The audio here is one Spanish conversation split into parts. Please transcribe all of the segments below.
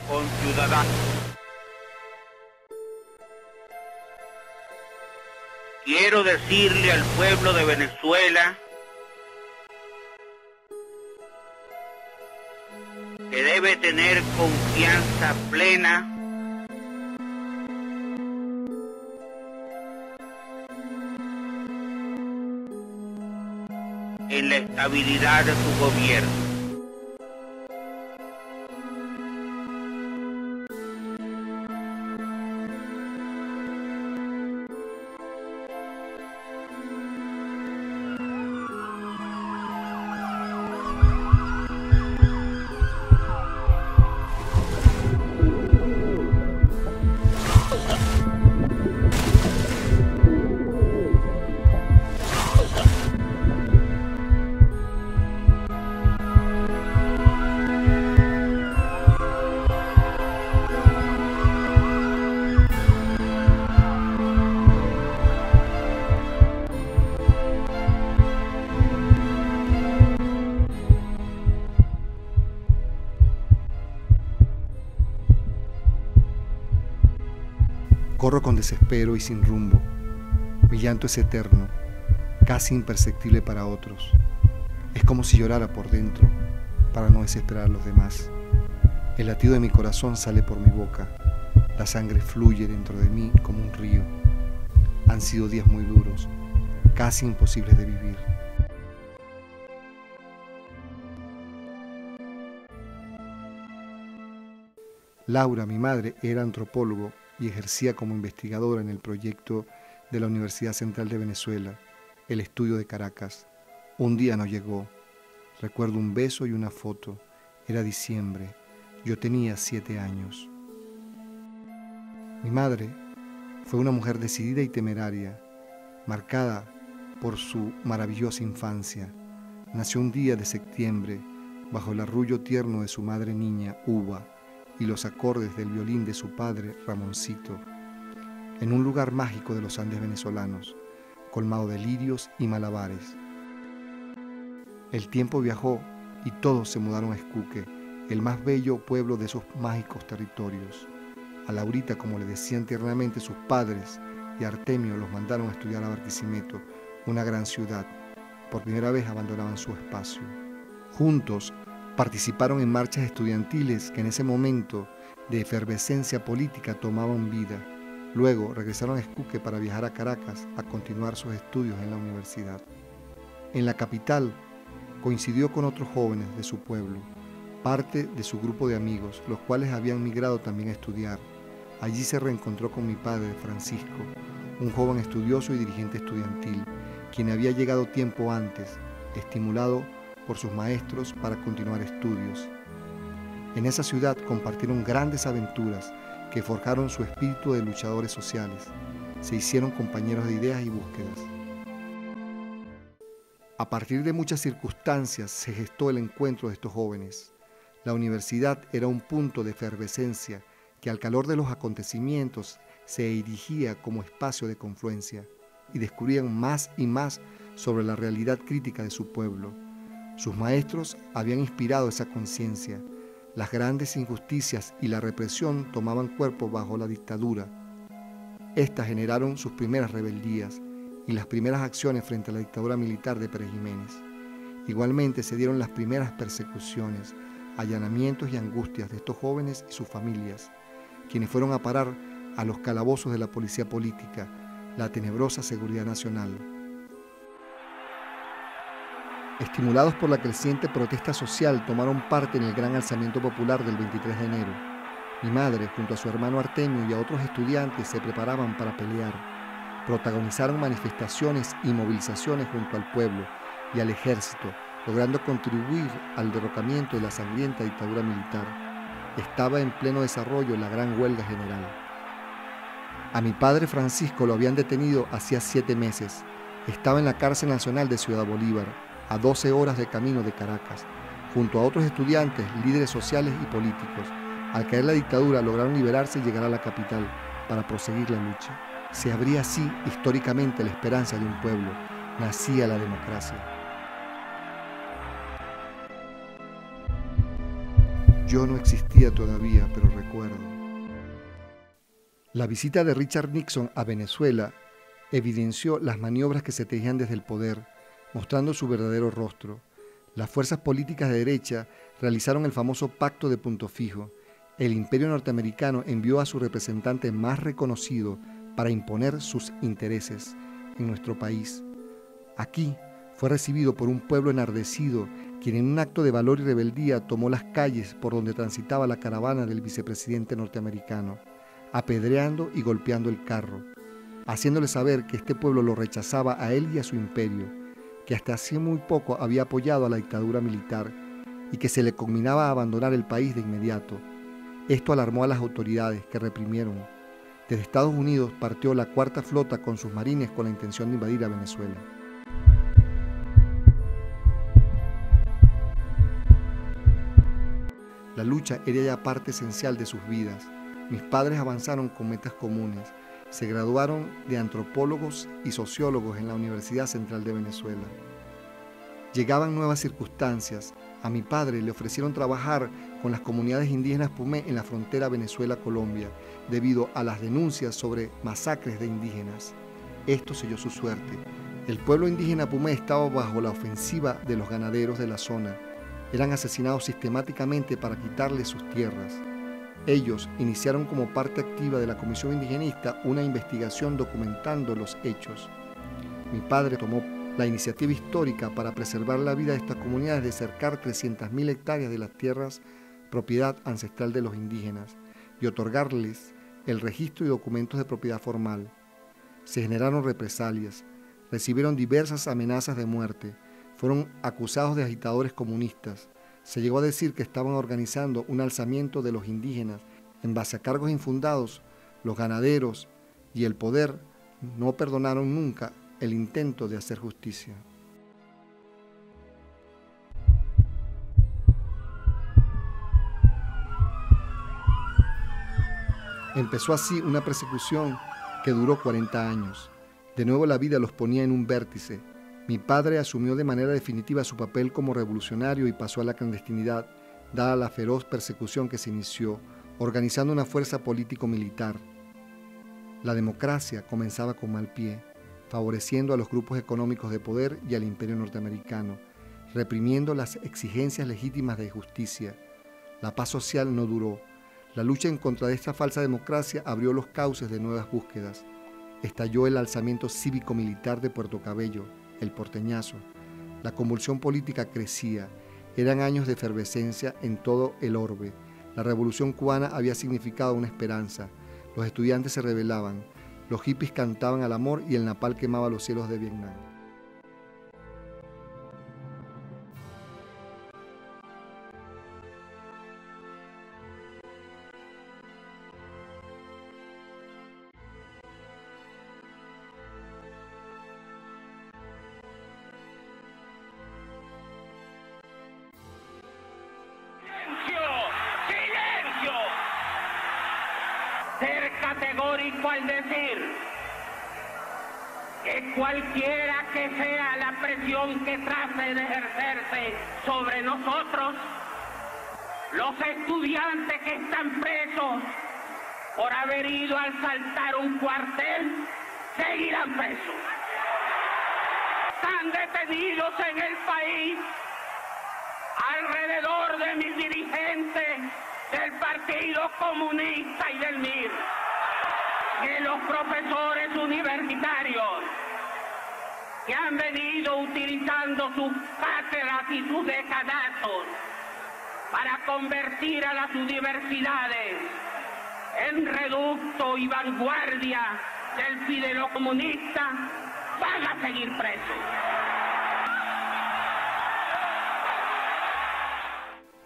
Conciudadanos, quiero decirle al pueblo de Venezuela que debe tener confianza plena en la estabilidad de su gobierno. Corro con desespero y sin rumbo. Mi llanto es eterno, casi imperceptible para otros. Es como si llorara por dentro, para no desesperar a los demás. El latido de mi corazón sale por mi boca. La sangre fluye dentro de mí como un río. Han sido días muy duros, casi imposibles de vivir. Laura, mi madre, era antropólogo y ejercía como investigadora en el proyecto de la Universidad Central de Venezuela, el estudio de Caracas. Un día nos llegó. Recuerdo un beso y una foto. Era diciembre. Yo tenía 7 años. Mi madre fue una mujer decidida y temeraria, marcada por su maravillosa infancia. Nació un día de septiembre, bajo el arrullo tierno de su madre niña, Uva, y los acordes del violín de su padre, Ramoncito, en un lugar mágico de los Andes venezolanos, colmado de lirios y malabares. El tiempo viajó y todos se mudaron a Escuque, el más bello pueblo de esos mágicos territorios. A Laurita, como le decían tiernamente sus padres, y a Artemio los mandaron a estudiar a Barquisimeto, una gran ciudad. Por primera vez abandonaban su espacio. Juntos participaron en marchas estudiantiles que en ese momento de efervescencia política tomaban vida. Luego regresaron a Escuque para viajar a Caracas a continuar sus estudios en la universidad. En la capital coincidió con otros jóvenes de su pueblo, parte de su grupo de amigos, los cuales habían migrado también a estudiar. Allí se reencontró con mi padre, Francisco, un joven estudioso y dirigente estudiantil, quien había llegado tiempo antes, estimulado por sus maestros para continuar estudios. En esa ciudad compartieron grandes aventuras que forjaron su espíritu de luchadores sociales. Se hicieron compañeros de ideas y búsquedas. A partir de muchas circunstancias se gestó el encuentro de estos jóvenes. La universidad era un punto de efervescencia que al calor de los acontecimientos se erigía como espacio de confluencia y descubrían más y más sobre la realidad crítica de su pueblo. Sus maestros habían inspirado esa conciencia. Las grandes injusticias y la represión tomaban cuerpo bajo la dictadura. Estas generaron sus primeras rebeldías y las primeras acciones frente a la dictadura militar de Pérez Jiménez. Igualmente se dieron las primeras persecuciones, allanamientos y angustias de estos jóvenes y sus familias, quienes fueron a parar a los calabozos de la policía política, la tenebrosa seguridad nacional. Estimulados por la creciente protesta social, tomaron parte en el gran alzamiento popular del 23 de enero. Mi madre, junto a su hermano Artemio y a otros estudiantes, se preparaban para pelear. Protagonizaron manifestaciones y movilizaciones junto al pueblo y al ejército, logrando contribuir al derrocamiento de la sangrienta dictadura militar. Estaba en pleno desarrollo la gran huelga general. A mi padre Francisco lo habían detenido hacía 7 meses. Estaba en la cárcel nacional de Ciudad Bolívar, a 12 horas de camino de Caracas, junto a otros estudiantes, líderes sociales y políticos. Al caer la dictadura lograron liberarse y llegar a la capital para proseguir la lucha. Se abría así históricamente la esperanza de un pueblo. Nacía la democracia. Yo no existía todavía, pero recuerdo. La visita de Richard Nixon a Venezuela evidenció las maniobras que se tejían desde el poder, mostrando su verdadero rostro. Las fuerzas políticas de derecha realizaron el famoso Pacto de Punto Fijo. El Imperio norteamericano envió a su representante más reconocido para imponer sus intereses en nuestro país. Aquí fue recibido por un pueblo enardecido, quien en un acto de valor y rebeldía tomó las calles por donde transitaba la caravana del vicepresidente norteamericano, apedreando y golpeando el carro, haciéndole saber que este pueblo lo rechazaba a él y a su imperio, que hasta hace muy poco había apoyado a la dictadura militar y que se le conminaba a abandonar el país de inmediato. Esto alarmó a las autoridades, que reprimieron. Desde Estados Unidos partió la Cuarta Flota con sus marines con la intención de invadir a Venezuela. La lucha era ya parte esencial de sus vidas. Mis padres avanzaron con metas comunes. Se graduaron de antropólogos y sociólogos en la Universidad Central de Venezuela. Llegaban nuevas circunstancias. A mi padre le ofrecieron trabajar con las comunidades indígenas Pumé en la frontera Venezuela-Colombia, debido a las denuncias sobre masacres de indígenas. Esto selló su suerte. El pueblo indígena Pumé estaba bajo la ofensiva de los ganaderos de la zona. Eran asesinados sistemáticamente para quitarles sus tierras. Ellos iniciaron como parte activa de la Comisión Indigenista una investigación documentando los hechos. Mi padre tomó la iniciativa histórica para preservar la vida de estas comunidades de cercar 300.000 hectáreas de las tierras propiedad ancestral de los indígenas y otorgarles el registro y documentos de propiedad formal. Se generaron represalias, recibieron diversas amenazas de muerte, fueron acusados de agitadores comunistas. Se llegó a decir que estaban organizando un alzamiento de los indígenas. En base a cargos infundados, los ganaderos y el poder no perdonaron nunca el intento de hacer justicia. Empezó así una persecución que duró 40 años. De nuevo la vida los ponía en un vértice. Mi padre asumió de manera definitiva su papel como revolucionario y pasó a la clandestinidad, dada la feroz persecución que se inició, organizando una fuerza político-militar. La democracia comenzaba con mal pie, favoreciendo a los grupos económicos de poder y al imperio norteamericano, reprimiendo las exigencias legítimas de justicia. La paz social no duró. La lucha en contra de esta falsa democracia abrió los cauces de nuevas búsquedas. Estalló el alzamiento cívico-militar de Puerto Cabello, el porteñazo. La convulsión política crecía. Eran años de efervescencia en todo el orbe. La revolución cubana había significado una esperanza. Los estudiantes se rebelaban. Los hippies cantaban al amor y el napal quemaba los cielos de Vietnam. Ser categórico al decir que cualquiera que sea la presión que trate de ejercerse sobre nosotros, los estudiantes que están presos por haber ido a asaltar un cuartel seguirán presos. Están detenidos en el país alrededor de mis dirigentes del Partido Comunista y del MIR, de los profesores universitarios que han venido utilizando sus cátedras y sus decanatos para convertir a las universidades en reducto y vanguardia del fidelo comunista, van a seguir presos.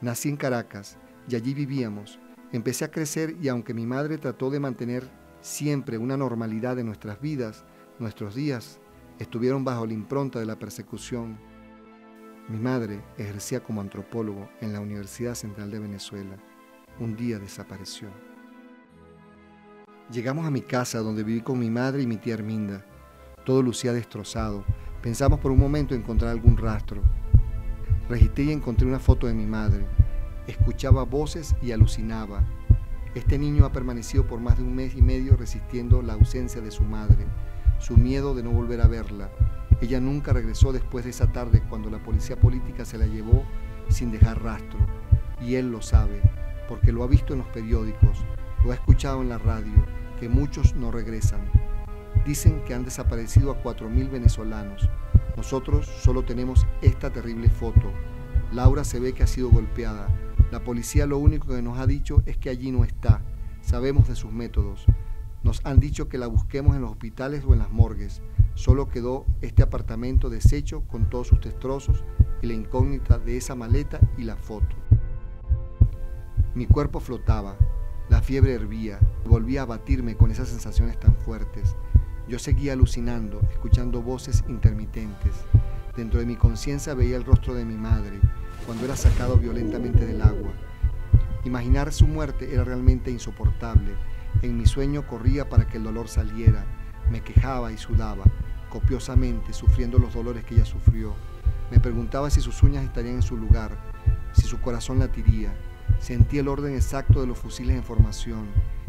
Nací en Caracas y allí vivíamos. Empecé a crecer y aunque mi madre trató de mantener siempre una normalidad en nuestras vidas, nuestros días estuvieron bajo la impronta de la persecución. Mi madre ejercía como antropólogo en la Universidad Central de Venezuela. Un día desapareció. Llegamos a mi casa donde viví con mi madre y mi tía Herminda. Todo lucía destrozado. Pensamos por un momento encontrar algún rastro. Registré y encontré una foto de mi madre. Escuchaba voces y alucinaba. Este niño ha permanecido por más de 1 mes y medio resistiendo la ausencia de su madre, su miedo de no volver a verla. Ella nunca regresó después de esa tarde cuando la policía política se la llevó sin dejar rastro. Y él lo sabe, porque lo ha visto en los periódicos, lo ha escuchado en la radio, que muchos no regresan. Dicen que han desaparecido a 4.000 venezolanos. Nosotros solo tenemos esta terrible foto. Laura se ve que ha sido golpeada. La policía lo único que nos ha dicho es que allí no está. Sabemos de sus métodos. Nos han dicho que la busquemos en los hospitales o en las morgues. Solo quedó este apartamento deshecho con todos sus destrozos y la incógnita de esa maleta y la foto. Mi cuerpo flotaba, la fiebre hervía, volvía a batirme con esas sensaciones tan fuertes. Yo seguía alucinando, escuchando voces intermitentes. Dentro de mi conciencia veía el rostro de mi madre, cuando era sacado violentamente del agua. Imaginar su muerte era realmente insoportable. En mi sueño corría para que el dolor saliera. Me quejaba y sudaba, copiosamente, sufriendo los dolores que ella sufrió. Me preguntaba si sus uñas estarían en su lugar, si su corazón latiría. Sentía el orden exacto de los fusiles en formación.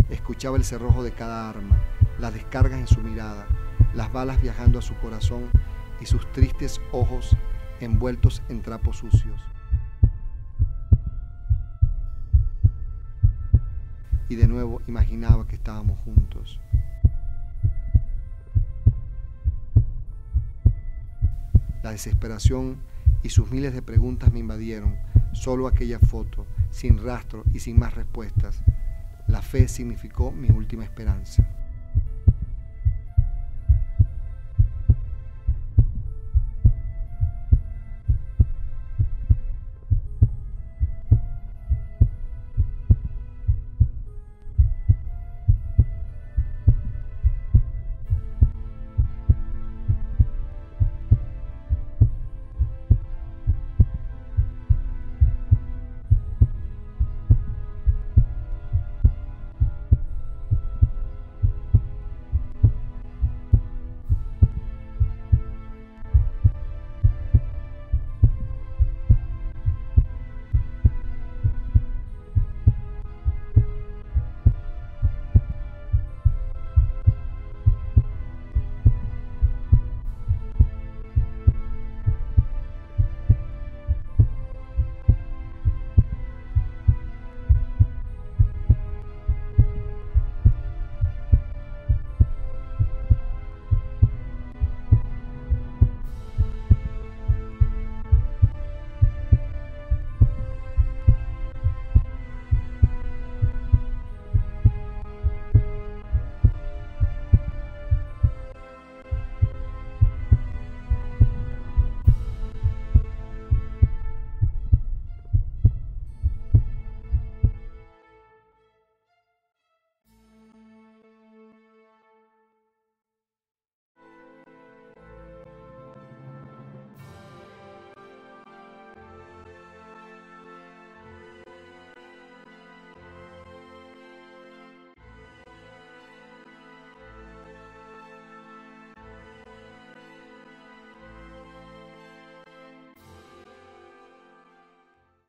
Escuchaba el cerrojo de cada arma, las descargas en su mirada, las balas viajando a su corazón y sus tristes ojos envueltos en trapos sucios. Y de nuevo imaginaba que estábamos juntos. La desesperación y sus miles de preguntas me invadieron. Solo aquella foto, sin rastro y sin más respuestas. La fe significó mi última esperanza.